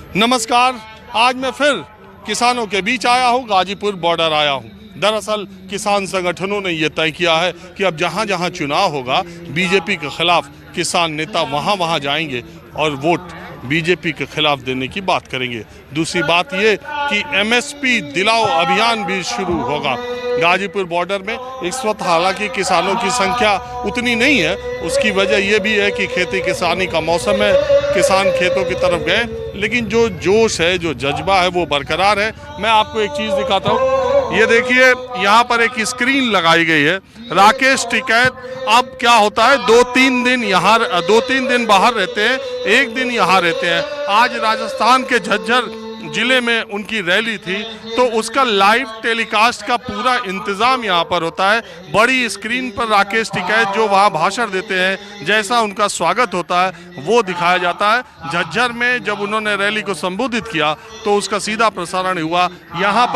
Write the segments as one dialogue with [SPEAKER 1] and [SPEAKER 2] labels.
[SPEAKER 1] नमस्कार, आज मैं फिर किसानों के बीच आया हूँ, गाजीपुर बॉर्डर आया हूँ। दरअसल किसान संगठनों ने यह तय किया है कि अब जहाँ जहाँ चुनाव होगा बीजेपी के खिलाफ किसान नेता वहाँ जाएंगे और वोट बीजेपी के खिलाफ देने की बात करेंगे। दूसरी बात ये कि एमएसपी दिलाओ अभियान भी शुरू होगा गाजीपुर बॉर्डर में। इस वक्त हालांकि किसानों की संख्या उतनी नहीं है, उसकी वजह यह भी है कि खेती किसानी का मौसम है, किसान खेतों की तरफ गए, लेकिन जो जोश है, जो जज्बा है वो बरकरार है। मैं आपको एक चीज़ दिखाता हूँ, ये देखिए यहाँ पर एक स्क्रीन लगाई गई है। राकेश टिकैत अब क्या होता है, 2-3 दिन यहाँ 2-3 दिन बाहर रहते हैं, एक दिन यहाँ रहते हैं। आज राजस्थान के झज्जर जिले में उनकी रैली थी, तो उसका लाइव टेलीकास्ट का पूरा इंतजाम यहाँ पर होता है। बड़ी स्क्रीन पर राकेश टिकैत जो वहाँ भाषण देते हैं, जैसा उनका स्वागत होता है वो दिखाया जाता है। झज्जर में जब उन्होंने रैली को संबोधित किया तो उसका सीधा प्रसारण हुआ। यहाँ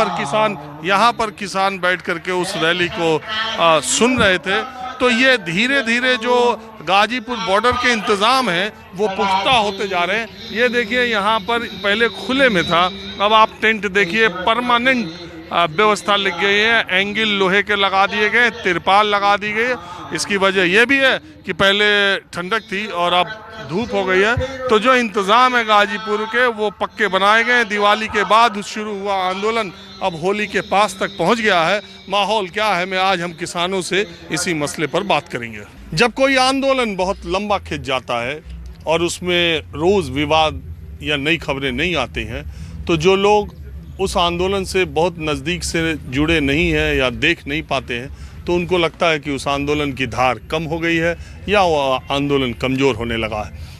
[SPEAKER 1] पर किसान बैठ करके उस रैली को सुन रहे थे। तो ये धीरे धीरे जो गाजीपुर बॉर्डर के इंतज़ाम हैं वो पुख्ता होते जा रहे हैं। ये देखिए यहाँ पर पहले खुले में था, अब आप टेंट देखिए, परमानेंट व्यवस्था लग गई है, एंगल लोहे के लगा दिए गए, तिरपाल लगा दी गई है। इसकी वजह यह भी है कि पहले ठंडक थी और अब धूप हो गई है। तो जो इंतज़ाम है गाजीपुर के वो पक्के बनाए गए। दिवाली के बाद शुरू हुआ आंदोलन अब होली के पास तक पहुंच गया है। माहौल क्या है, मैं आज हम किसानों से इसी मसले पर बात करेंगे। जब कोई आंदोलन बहुत लंबा खिंच जाता है और उसमें रोज़ विवाद या नई खबरें नहीं आती हैं, तो जो लोग उस आंदोलन से बहुत नज़दीक से जुड़े नहीं हैं या देख नहीं पाते हैं, तो उनको लगता है कि उस आंदोलन की धार कम हो गई है या वो आंदोलन कमज़ोर होने लगा है।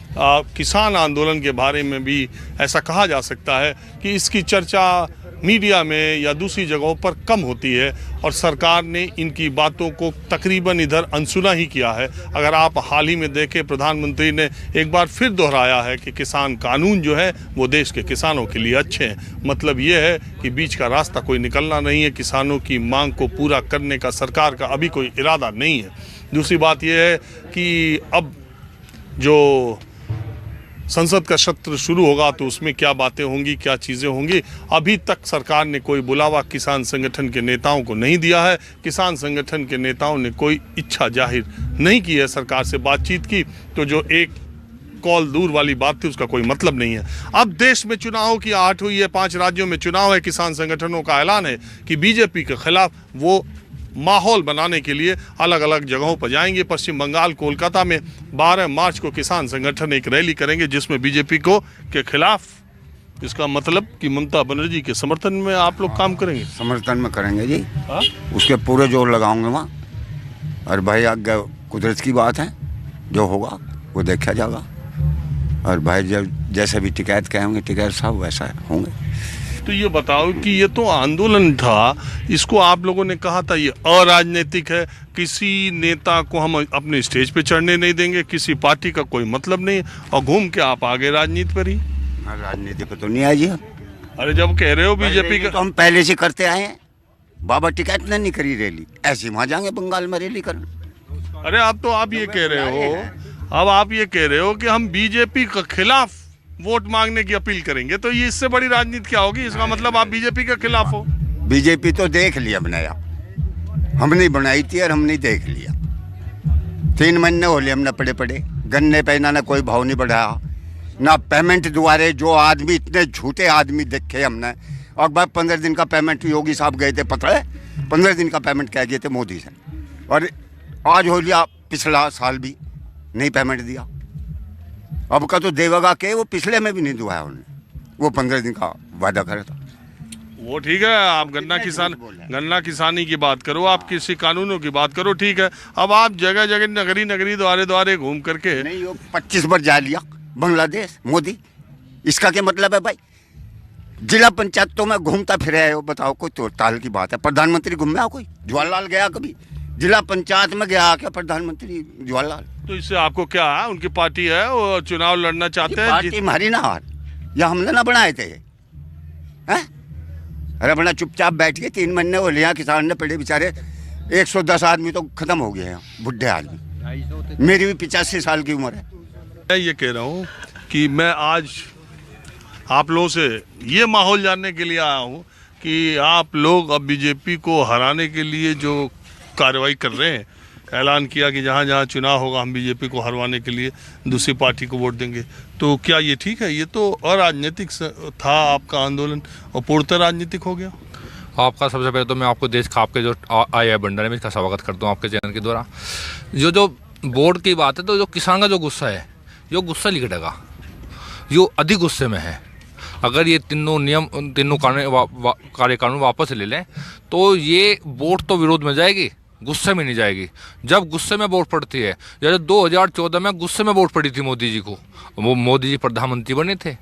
[SPEAKER 1] किसान आंदोलन के बारे में भी ऐसा कहा जा सकता है कि इसकी चर्चा मीडिया में या दूसरी जगहों पर कम होती है और सरकार ने इनकी बातों को तकरीबन इधर अनसुना ही किया है। अगर आप हाल ही में देखें, प्रधानमंत्री ने एक बार फिर दोहराया है कि किसान कानून जो है वो देश के किसानों के लिए अच्छे हैं। मतलब ये है कि बीच का रास्ता कोई निकलना नहीं है, किसानों की मांग को पूरा करने का सरकार का अभी कोई इरादा नहीं है। दूसरी बात यह है कि अब जो संसद का सत्र शुरू होगा तो उसमें क्या बातें होंगी, क्या चीज़ें होंगी, अभी तक सरकार ने कोई बुलावा किसान संगठन के नेताओं को नहीं दिया है। किसान संगठन के नेताओं ने कोई इच्छा जाहिर नहीं की है सरकार से बातचीत की। तो जो एक कॉल दूर वाली बात थी उसका कोई मतलब नहीं है। अब देश में चुनाव की आहट हुई है, 5 राज्यों में चुनाव है। किसान संगठनों का ऐलान है कि बीजेपी के खिलाफ वो माहौल बनाने के लिए अलग अलग जगहों पर जाएंगे। पश्चिम बंगाल, कोलकाता में 12 मार्च को किसान संगठन एक रैली करेंगे जिसमें बीजेपी के खिलाफ, इसका मतलब कि ममता बनर्जी के समर्थन में आप लोग काम करेंगे।
[SPEAKER 2] समर्थन में करेंगे जी। उसके पूरे जोर लगाऊंगे वहाँ। और भाई आगे कुदरत की बात है, जो होगा वो देखा जाएगा। और भाई जब जैसे भी टिकैत कहेंगे टिकैत साहब वैसा होंगे।
[SPEAKER 1] तो ये बताओ कि ये तो आंदोलन था, इसको आप लोगों ने कहा था ये अराजनीतिक है, किसी नेता को हम अपने स्टेज पे चढ़ने नहीं देंगे, किसी पार्टी का कोई मतलब नहीं है, और घूम के आप आगे राजनीति पर ही।
[SPEAKER 2] राजनीति पर तो नहीं आए जी।
[SPEAKER 1] अरे जब कह रहे हो बीजेपी का,
[SPEAKER 2] तो हम पहले से करते आए हैं। बाबा टिकैत ने नहीं करी रैली, ऐसे वहाँ जाएंगे बंगाल में रैली करने।
[SPEAKER 1] अरे अब तो आप ये कह रहे हो, अब आप ये कह रहे हो कि हम बीजेपी के खिलाफ वोट मांगने की अपील करेंगे, तो ये इससे बड़ी राजनीति क्या होगी? इसका मतलब आप बीजेपी के खिलाफ हो।
[SPEAKER 2] बीजेपी तो देख लिया बनाया, हमने बनाई थी और हमने देख लिया। 3 महीने हो लिए हमने पड़े गन्ने पे ना कोई भाव नहीं बढ़ाया, ना पेमेंट दुआरे जो आदमी, इतने झूठे आदमी देखे हमने। और बाद 15 दिन का पेमेंट योगी साहब गए थे, पता है 15 दिन का पेमेंट कह गए थे मोदी से, और आज हो लिया पिछला साल भी नहीं पेमेंट दिया। अब का तो देवगा के वो पिछले में भी नहीं दुआया उन्होंने, वो 15 दिन का वादा करा था।
[SPEAKER 1] वो ठीक है, आप गन्ना किसानी की बात करो, आप किसी कानूनों की बात करो, ठीक है। अब आप जगह जगह नगरी द्वारे घूम करके
[SPEAKER 2] नहीं, वो 25 बार जा लिया बांग्लादेश मोदी। इसका क्या मतलब है भाई? जिला पंचायतों में घूमता फिर है, बताओ कोई तो ताल की बात है? प्रधानमंत्री घूमे कोई? जवाहरलाल गया कभी जिला पंचायत में? गया क्या प्रधानमंत्री जवाहरलाल?
[SPEAKER 1] तो इससे आपको क्या है? उनकी पार्टी है, वो चुनाव लड़ना चाहते हैं।
[SPEAKER 2] पार्टी हमारी ना हार, या हमने ना बनाए थे हैं? अरे अपना चुपचाप बैठ के 3 महीने हो लिया, किसान ने पड़े बेचारे 110 आदमी तो खत्म हो गए हैं, बुढ़े आदमी। मेरी भी 85 साल की उम्र है।
[SPEAKER 1] मैं ये कह रहा हूँ कि मैं आज आप लोगों से ये माहौल जानने के लिए आया हूँ कि आप लोग अब बीजेपी को हराने के लिए जो कार्रवाई कर रहे हैं, ऐलान किया कि जहाँ जहाँ चुनाव होगा हम बीजेपी को हरवाने के लिए दूसरी पार्टी को वोट देंगे, तो क्या ये ठीक है? ये तो अराजनीतिक था आपका आंदोलन और पूर्णतः राजनीतिक हो गया।
[SPEAKER 3] आपका सबसे पहले तो मैं आपको देश खाप के जो आए है भंडारे में इसका स्वागत करता हूँ आपके चैनल के द्वारा। जो बोर्ड की बात है, तो जो किसान का जो गुस्सा है, यो गुस्सा लिखटेगा, यो अधिक गुस्से में है। अगर ये तीनों कार्य कानून वापस ले लें तो ये वोट तो विरोध में जाएगी, गुस्से में नहीं जाएगी। जब गुस्से में वोट पड़ती है, जैसे 2014 में गुस्से में वोट पड़ी थी मोदी जी को, वो मोदी जी प्रधानमंत्री बने थे,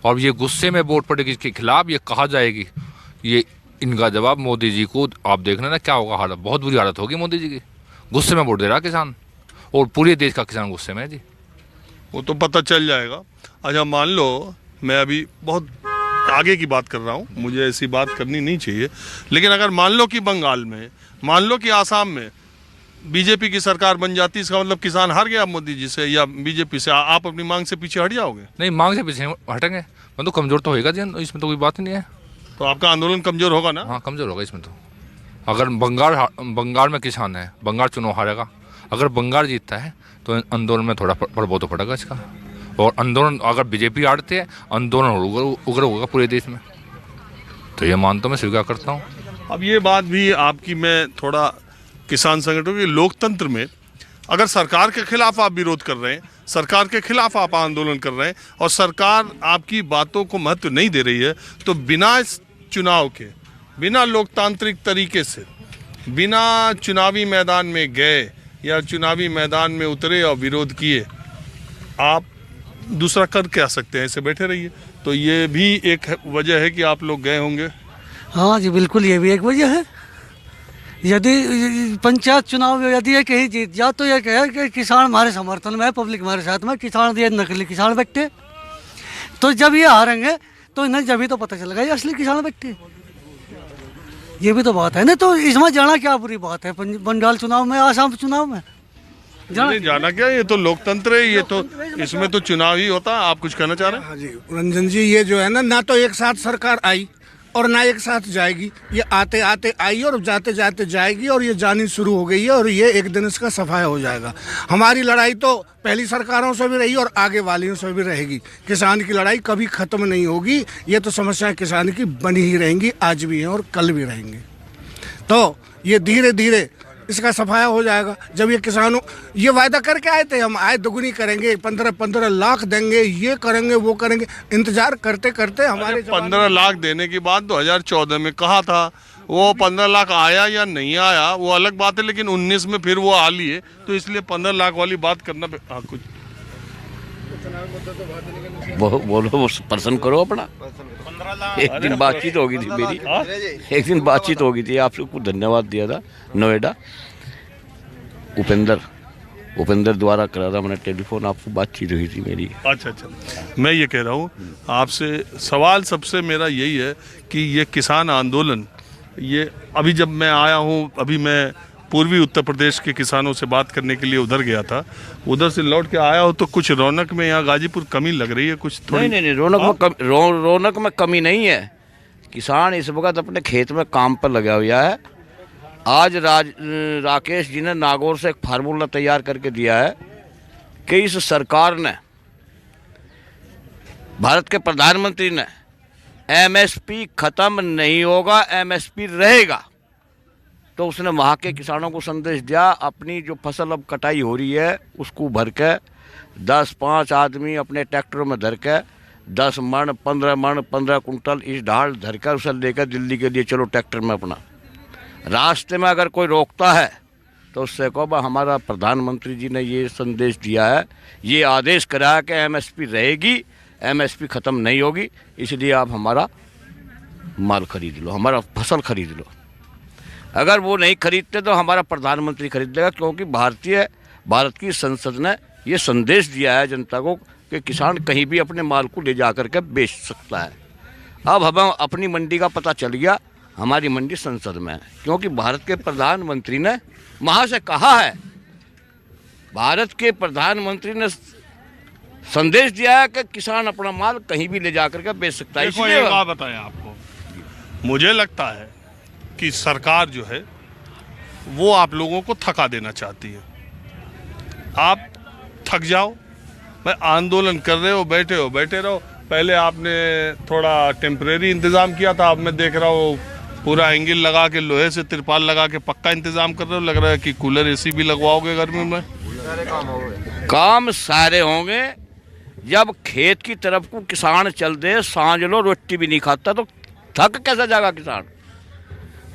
[SPEAKER 3] और ये गुस्से में वोट पड़ेगी इसके खिलाफ ये कहा जाएगी, ये इनका जवाब मोदी जी को आप देखना ना क्या होगा, हालत बहुत बुरी हालत होगी मोदी जी की। गुस्से में वोट दे रहा किसान, और पूरे देश का किसान गुस्से में है जी।
[SPEAKER 1] वो तो पता चल जाएगा। अच्छा, मान लो मैं अभी बहुत आगे की बात कर रहा हूँ, मुझे ऐसी बात करनी नहीं चाहिए, लेकिन अगर मान लो कि बंगाल में, मान लो कि आसाम में बीजेपी की सरकार बन जाती, इसका मतलब किसान हार गया मोदी जी से या बीजेपी से, आप अपनी मांग से पीछे हट जाओगे?
[SPEAKER 3] नहीं, मांग से पीछे हटेंगे, मतलब कमजोर तो होएगा जी, इसमें तो कोई बात ही नहीं है।
[SPEAKER 1] तो आपका आंदोलन कमजोर होगा ना?
[SPEAKER 3] हाँ, कमजोर होगा इसमें तो। अगर बंगाल में किसान है, बंगाल चुनाव हारेगा, अगर बंगाल जीतता है तो आंदोलन में थोड़ा प्रभाव तो पड़ेगा इसका। और आंदोलन अगर बीजेपी हारती है, आंदोलन उग्र होगा पूरे देश में, तो ये मानता मैं स्वीकार करता हूँ।
[SPEAKER 1] अब ये बात भी आपकी, मैं थोड़ा किसान संगठनों के लोकतंत्र में अगर सरकार के खिलाफ आप विरोध कर रहे हैं, सरकार के खिलाफ आप आंदोलन कर रहे हैं और सरकार आपकी बातों को महत्व नहीं दे रही है, तो बिना इस चुनाव के, बिना लोकतांत्रिक तरीके से, बिना चुनावी मैदान में गए या चुनावी मैदान में उतरे और विरोध किए, आप दूसरा कर क्या सकते हैं? ऐसे बैठे रहिए। तो ये भी एक वजह है कि आप लोग गए होंगे।
[SPEAKER 4] हाँ जी, बिल्कुल, ये भी एक वजह है। यदि पंचायत चुनाव यदि ये कहीं जीत जा तो ये कहे कि किसान हमारे समर्थन में है, पब्लिक हमारे साथ में, किसान ये नकली किसान बैठे, तो जब ये हारेंगे तो इन्हें जब ही तो पता चलेगा ये असली किसान बैठे। ये भी तो बात है ना, तो इसमें जाना क्या बुरी बात है? बंगाल चुनाव में, आसाम चुनाव में
[SPEAKER 1] जाना क्या, ये तो लोकतंत्र है, ये तो इसमें तो चुनाव ही होता है। आप कुछ कहना चाह रहे हैं?
[SPEAKER 5] हाँ जी रंजन जी, ये जो है ना तो एक साथ सरकार आई और ना एक साथ जाएगी, ये आते आते आई और जाते जाते जाएगी, और ये जानी शुरू हो गई है, और ये एक दिन इसका सफाया हो जाएगा। हमारी लड़ाई तो पहली सरकारों से भी रही और आगे वालियों से भी रहेगी। किसान की लड़ाई कभी खत्म नहीं होगी। ये तो समस्या किसान की बनी ही रहेंगी, आज भी हैं और कल भी रहेंगे। तो ये धीरे धीरे इसका सफाया हो जाएगा। जब ये किसानों ये वायदा करके आए थे, हम आय दोगुनी करेंगे, 15-15 लाख देंगे, ये करेंगे वो करेंगे, इंतजार करते करते हमारे
[SPEAKER 1] 15 लाख देने की बात 2014 में कहा था। वो 15 लाख आया या नहीं आया वो अलग बात है, लेकिन 19 में फिर वो आ लिए, तो इसलिए 15 लाख वाली बात करना। हाँ, कुछ
[SPEAKER 6] बोलो, प्रसन्न करो अपना। एक दिन बातचीत होगी थी मेरी, एक दिन बातचीत होगी थी, आपसे कुछ धन्यवाद दिया था नोएडा, उपेंद्र द्वारा करा था मैंने टेलीफोन, आपसे बातचीत हुई थी मेरी।
[SPEAKER 1] अच्छा, मैं ये कह रहा हूँ आपसे, सवाल सबसे मेरा यही है कि ये किसान आंदोलन, ये अभी जब मैं आया हूँ, अभी मैं पूर्वी उत्तर प्रदेश के किसानों से बात करने के लिए उधर गया था, उधर से लौट के आया हो, तो कुछ रौनक में यहाँ गाजीपुर कमी लग रही है कुछ थोड़ी?
[SPEAKER 6] नहीं, रौनक में कमी नहीं है। किसान इस वक्त अपने खेत में काम पर लगा हुआ है। आज राकेश जी ने नागौर से एक फार्मूला तैयार करके दिया है कि इस सरकार ने, भारत के प्रधानमंत्री ने, एमएसपी खत्म नहीं होगा, एमएसपी रहेगा। तो उसने वहाँ के किसानों को संदेश दिया, अपनी जो फसल अब कटाई हो रही है उसको भर के 10-5 आदमी अपने ट्रैक्टरों में धर के 10 मन 15 कुंटल इस ढाल धर कर उसे लेकर दिल्ली के लिए चलो ट्रैक्टर में अपना। रास्ते में अगर कोई रोकता है तो उससे कहो हमारा प्रधानमंत्री जी ने ये संदेश दिया है, ये आदेश करा है कि एमएसपी रहेगी, एमएसपी ख़त्म नहीं होगी, इसलिए आप हमारा माल खरीद लो, हमारा फसल खरीद लो। अगर वो नहीं खरीदते तो हमारा प्रधानमंत्री खरीद लेगा, क्योंकि भारत की संसद ने ये संदेश दिया है जनता को कि किसान कहीं भी अपने माल को ले जा कर के बेच सकता है। अब हमें अपनी मंडी का पता चल गया, हमारी मंडी संसद में है, क्योंकि भारत के प्रधानमंत्री ने वहाँ से कहा है, भारत के प्रधानमंत्री ने संदेश दिया है कि किसान अपना माल कहीं भी ले जाकर के बेच सकता है।
[SPEAKER 1] देखो
[SPEAKER 6] इसलिए
[SPEAKER 1] एक बात बताएं आपको, मुझे लगता है कि सरकार जो है वो आप लोगों को थका देना चाहती है। आप थक जाओ, भाई आंदोलन कर रहे हो, बैठे रहो। पहले आपने थोड़ा टेम्परेरी इंतज़ाम किया था, अब मैं देख रहा हूँ पूरा एंगल लगा के, लोहे से तिरपाल लगा के पक्का इंतज़ाम कर रहे हो। लग रहा है कि कूलर एसी भी लगवाओगे गर्मी में।
[SPEAKER 6] काम सारे होंगे। जब खेत की तरफ को किसान चल दे, सांझ लो रोटी भी नहीं खाता तो थक कैसा जाएगा किसान।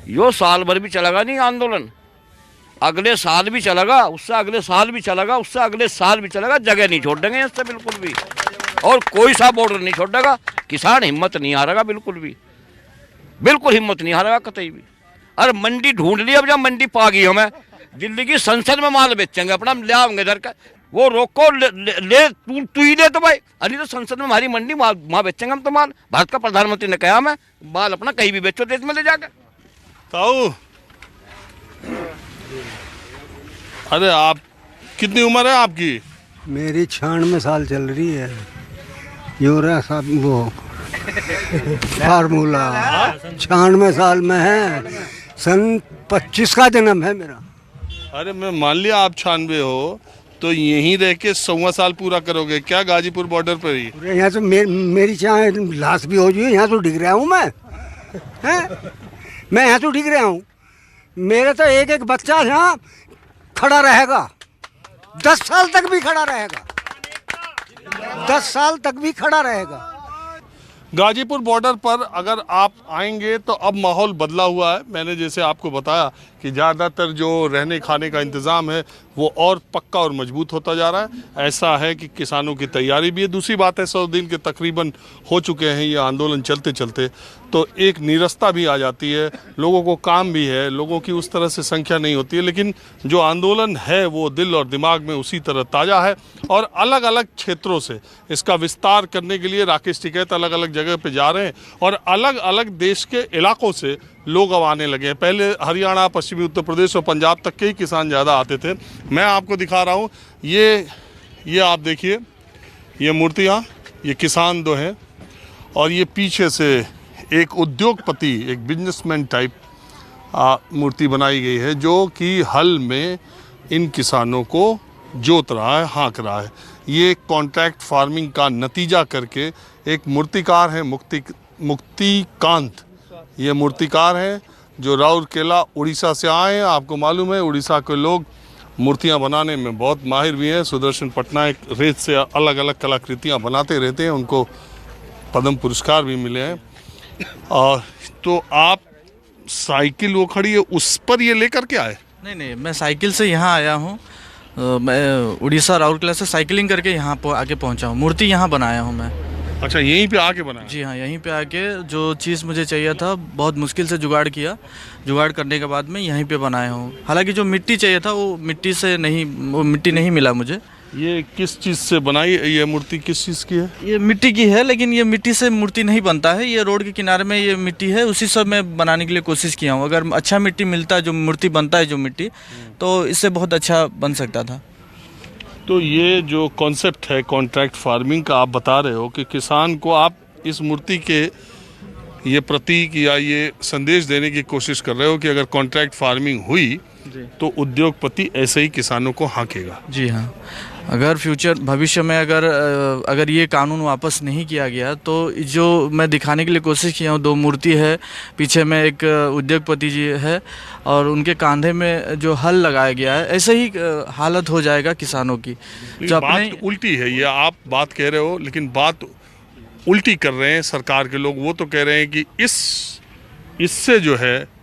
[SPEAKER 6] यो साल भर भी चलेगा नहीं आंदोलन, अगले साल भी चलेगा, उससे अगले साल भी चलेगा, उससे अगले साल भी चलेगा। जगह नहीं छोड़ देंगे इससे बिल्कुल भी, और कोई सा बॉर्डर नहीं छोड़ेगा। किसान हिम्मत नहीं हारेगा, बिल्कुल भी, बिल्कुल हिम्मत नहीं हारेगा कतई भी। अरे मंडी ढूंढ ली, अब जब मंडी पा गई हमें, दिल्ली की संसद में माल बेचेंगे अपना, ले आओगे इधर का। वो रोको, ले तू ही ले तो भाई, अरे तो संसद में हमारी मंडी, वहाँ बेचेंगे हम तो माल। भारत का प्रधानमंत्री ने कहा हमें माल अपना कहीं भी बेचो देश में ले जाकर।
[SPEAKER 1] ताऊ, अरे आप, कितनी उम्र है आपकी?
[SPEAKER 7] मेरी 96 साल चल रही है। यूरा साहब वो फार्मूला 96 साल में है, सन 25 का जन्म है मेरा।
[SPEAKER 1] अरे मैं मान लिया आप 96 हो, तो यहीं रह के 100वां साल पूरा करोगे क्या गाजीपुर बॉर्डर पर ही?
[SPEAKER 7] यहाँ से मेरी चाहे लाश भी हो जाए, यहाँ तो डिग रहा हूँ मैं यहाँ तो डिग रहा हूँ। मेरे तो एक एक बच्चा यहाँ खड़ा रहेगा, 10 साल तक भी खड़ा रहेगा, 10 साल तक भी खड़ा रहेगा।
[SPEAKER 1] गाजीपुर बॉर्डर पर अगर आप आएंगे तो अब माहौल बदला हुआ है। मैंने जैसे आपको बताया कि ज़्यादातर जो रहने खाने का इंतज़ाम है वो और पक्का और मजबूत होता जा रहा है। ऐसा है कि किसानों की तैयारी भी है। दूसरी बात है, 100 दिन के तकरीबन हो चुके हैं ये आंदोलन चलते चलते, तो एक नीरसता भी आ जाती है, लोगों को काम भी है, लोगों की उस तरह से संख्या नहीं होती है, लेकिन जो आंदोलन है वो दिल और दिमाग में उसी तरह ताज़ा है। और अलग अलग क्षेत्रों से इसका विस्तार करने के लिए राकेश टिकैत अलग अलग जगह पे जा रहे हैं और अलग अलग देश के इलाकों से लोग अब आने लगे हैं। पहले हरियाणा, पश्चिमी उत्तर प्रदेश और पंजाब तक के ही किसान ज़्यादा आते थे। मैं आपको दिखा रहा हूँ, ये आप देखिए, ये मूर्तियाँ, ये किसान दो हैं, और ये पीछे से एक उद्योगपति, एक बिजनेसमैन टाइप मूर्ति बनाई गई है, जो कि हल में इन किसानों को जोत रहा है, हाँक रहा है। ये कॉन्ट्रैक्ट फार्मिंग का नतीजा करके एक मूर्तिकार है, मुक्तिकांत, ये मूर्तिकार हैं जो राउरकेला उड़ीसा से आए हैं। आपको मालूम है उड़ीसा के लोग मूर्तियां बनाने में बहुत माहिर भी हैं। सुदर्शन पटनायक रेत से अलग अलग कलाकृतियां बनाते रहते हैं, उनको पद्म पुरस्कार भी मिले हैं। और तो आप साइकिल वो खड़ी है उस पर ये लेकर के आए?
[SPEAKER 8] नहीं, मैं साइकिल से यहाँ आया हूँ। मैं उड़ीसा राउरकेला से साइकिलिंग करके यहाँ पर आके पहुँचा हूँ। मूर्ति यहाँ बनाया हूँ मैं।
[SPEAKER 1] अच्छा, यहीं पे आके बनाया?
[SPEAKER 8] जी हाँ, यहीं पे आके जो चीज़ मुझे चाहिए था बहुत मुश्किल से जुगाड़ किया। जुगाड़ करने के बाद में यहीं पे बनाया हूँ। हालांकि जो मिट्टी चाहिए था वो मिट्टी नहीं मिला मुझे।
[SPEAKER 1] ये किस चीज़ से बनाई? ये मूर्ति किस चीज़ की है?
[SPEAKER 8] ये मिट्टी की है, लेकिन ये मिट्टी से मूर्ति नहीं बनता है। ये रोड के किनारे में ये मिट्टी है, उसी सब में बनाने के लिए कोशिश किया हूँ। अगर अच्छा मिट्टी मिलता, जो मूर्ति बनता है जो मिट्टी, तो इससे बहुत अच्छा बन सकता था।
[SPEAKER 1] तो ये जो कॉन्सेप्ट है कॉन्ट्रैक्ट फार्मिंग का, आप बता रहे हो कि किसान को आप इस मूर्ति के ये प्रतीक या ये संदेश देने की कोशिश कर रहे हो कि अगर कॉन्ट्रैक्ट फार्मिंग हुई तो उद्योगपति ऐसे ही किसानों को हाँकेगा।
[SPEAKER 8] जी हाँ, अगर भविष्य में अगर ये कानून वापस नहीं किया गया तो जो मैं दिखाने के लिए कोशिश किया हूँ, 2 मूर्ति है, पीछे में एक उद्योगपति जी है और उनके कांधे में जो हल लगाया गया है, ऐसे ही हालत हो जाएगा किसानों की। जो
[SPEAKER 1] बात उल्टी है, ये आप बात कह रहे हो, लेकिन बात उल्टी कर रहे हैं सरकार के लोग। वो तो कह रहे हैं कि इससे जो है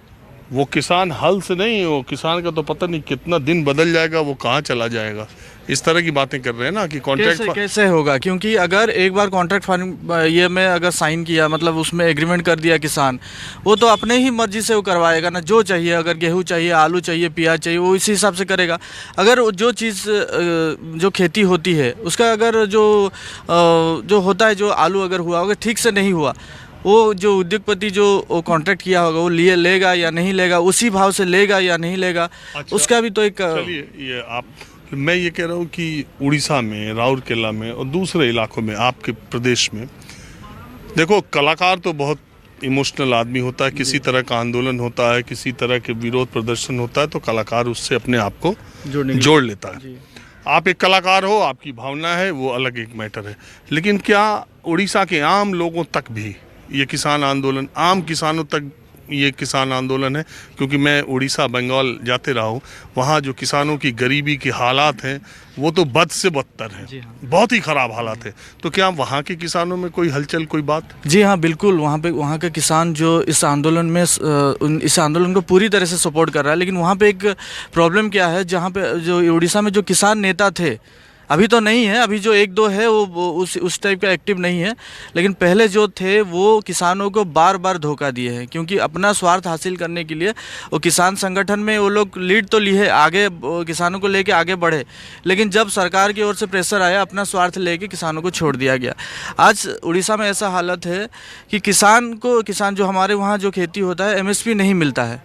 [SPEAKER 1] वो किसान हल से नहीं, वो किसान का तो पता नहीं कितना दिन बदल जाएगा, वो कहाँ चला जाएगा। इस तरह की बातें कर रहे हैं ना कि कॉन्ट्रैक्ट
[SPEAKER 8] कैसे होगा, क्योंकि अगर एक बार कॉन्ट्रैक्ट फार्मिंग ये में अगर साइन किया, मतलब उसमें एग्रीमेंट कर दिया किसान, वो तो अपने ही मर्जी से वो करवाएगा ना। जो चाहिए, अगर गेहूँ चाहिए, आलू चाहिए, प्याज चाहिए, वो इसी हिसाब से करेगा। अगर जो चीज़ जो खेती होती है उसका अगर जो होता है, जो आलू अगर हुआ होगा ठीक से नहीं हुआ, वो जो उद्योगपति जो कॉन्ट्रैक्ट किया होगा वो लेगा या नहीं लेगा, उसी भाव से लेगा या नहीं लेगा। अच्छा, उसका भी तो एक
[SPEAKER 1] चलिए, ये आप मैं ये कह रहा हूँ कि उड़ीसा में, राउरकेला में और दूसरे इलाकों में, आपके प्रदेश में, देखो कलाकार तो बहुत इमोशनल आदमी होता है। किसी तरह का आंदोलन होता है, किसी तरह के विरोध प्रदर्शन होता है तो कलाकार उससे अपने आप को जोड़ लेता है। आप एक कलाकार हो, आपकी भावना है, वो अलग एक मैटर है। लेकिन क्या उड़ीसा के आम लोगों तक भी ये किसान आंदोलन, आम किसानों तक ये किसान आंदोलन है? क्योंकि मैं उड़ीसा, बंगाल जाते रहा हूँ, वहाँ जो किसानों की गरीबी के हालात हैं वो तो बद से बदतर हैं। बहुत ही ख़राब हालात है। तो क्या वहाँ के किसानों में कोई हलचल, कोई बात?
[SPEAKER 8] जी हाँ, बिल्कुल। वहाँ का किसान जो इस आंदोलन में इस आंदोलन को पूरी तरह से सपोर्ट कर रहा है। लेकिन वहाँ पे एक प्रॉब्लम क्या है, जहाँ पे जो उड़ीसा में जो किसान नेता थे, अभी तो नहीं है, अभी जो एक दो है वो उस टाइप का एक्टिव नहीं है। लेकिन पहले जो थे वो किसानों को बार बार धोखा दिए हैं, क्योंकि अपना स्वार्थ हासिल करने के लिए वो किसान संगठन में वो लोग लीड तो लिए, आगे किसानों को लेके आगे बढ़े, लेकिन जब सरकार की ओर से प्रेशर आया, अपना स्वार्थ लेके किसानों को छोड़ दिया गया। आज उड़ीसा में ऐसा हालत है कि किसान जो हमारे वहाँ जो खेती होता है, MSP नहीं मिलता है।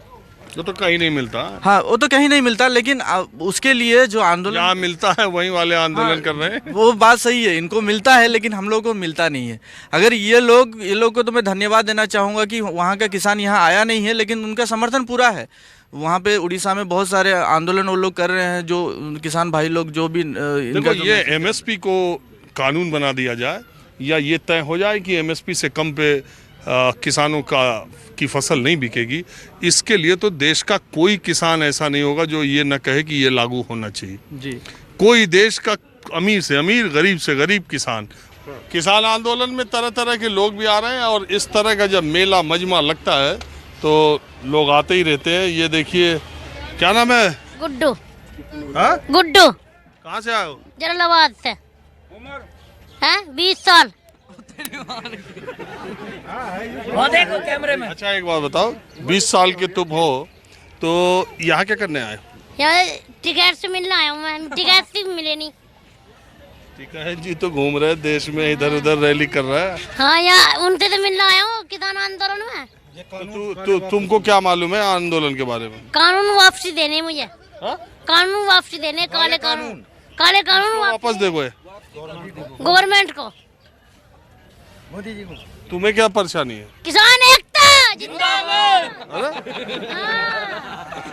[SPEAKER 1] वो तो कहीं नहीं मिलता।
[SPEAKER 8] हाँ, वो तो कहीं नहीं मिलता, लेकिन उसके लिए जो आंदोलन
[SPEAKER 1] जहाँ मिलता है वहीं वाले आंदोलन कर रहे हैं।
[SPEAKER 8] वो बात सही है, इनको मिलता है लेकिन हम लोग को मिलता नहीं है। अगर ये लोग को तो मैं धन्यवाद देना चाहूँगा कि वहाँ का किसान यहाँ आया नहीं है, लेकिन उनका समर्थन पूरा है। वहाँ पे उड़ीसा में बहुत सारे आंदोलन वो लोग कर रहे हैं, जो किसान भाई लोग जो भी
[SPEAKER 1] देखो, ये MSP को कानून बना दिया जाए या ये तय हो जाए कि MSP से कम पे किसानों की फसल नहीं बिकेगी, इसके लिए तो देश का कोई किसान ऐसा नहीं होगा जो ये न कहे कि ये लागू होना चाहिए।
[SPEAKER 8] जी,
[SPEAKER 1] कोई देश का अमीर से अमीर, गरीब से गरीब किसान आंदोलन में तरह तरह के लोग भी आ रहे हैं। और इस तरह का जब मेला मजमा लगता है तो लोग आते ही रहते हैं। ये देखिए, क्या नाम है?
[SPEAKER 9] गुड्डू।
[SPEAKER 1] हाँ?
[SPEAKER 9] गुड्डू।
[SPEAKER 1] कहाँ से आए हो?
[SPEAKER 9] जलालाबाद से। हैं? 20 साल।
[SPEAKER 1] कैमरे में। अच्छा, एक बात बताओ, 20 साल के तुम हो तो यहाँ क्या करने आए हो?
[SPEAKER 9] यार टिकट से मिलना आया हूँ मैं, टिकट से मिले नहीं।
[SPEAKER 1] टिकट जी तो घूम रहे देश में, इधर उधर रैली कर रहा है।
[SPEAKER 9] हाँ, यार उनसे तो मिलना आया हूँ किसान आंदोलन में।
[SPEAKER 1] तुमको क्या मालूम है आंदोलन के बारे में?
[SPEAKER 9] कानून वापसी देने मुझे। कानून वापसी देने, काले कानून
[SPEAKER 1] वापस दे
[SPEAKER 9] गवर्नमेंट को।
[SPEAKER 4] मोदी जी को।
[SPEAKER 1] तुम्हें क्या परेशानी है?
[SPEAKER 9] किसान एकता जिंदाबाद।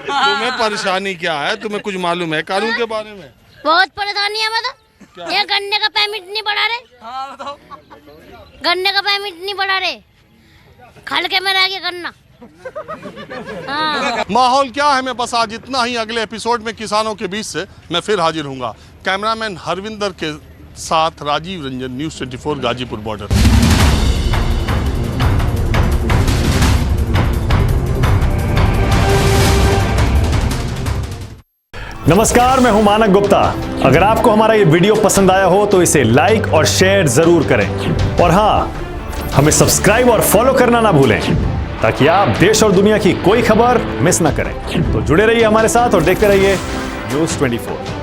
[SPEAKER 1] तुम्हें परेशानी क्या है? तुम्हें कुछ मालूम है कानून के बारे में?
[SPEAKER 9] बहुत परेशानी है। मतलब ये गन्ने का परमिट नहीं बढ़ा रहे। गन्ने का परमिट नहीं बढ़ा रहे, खल के में रह गया गन्ना।
[SPEAKER 1] माहौल क्या है, मैं बस आज इतना ही। अगले एपिसोड में किसानों के बीच से मैं फिर हाजिर हूँगा। कैमरामैन हरविंदर के साथ राजीव रंजन, न्यूज़ 24 गाजीपुर बॉर्डर।
[SPEAKER 10] नमस्कार, मैं हूं मानक गुप्ता। अगर आपको हमारा ये वीडियो पसंद आया हो तो इसे लाइक और शेयर जरूर करें, और हां, हमें सब्सक्राइब और फॉलो करना ना भूलें ताकि आप देश और दुनिया की कोई खबर मिस ना करें। तो जुड़े रहिए हमारे साथ और देखते रहिए न्यूज़ 24।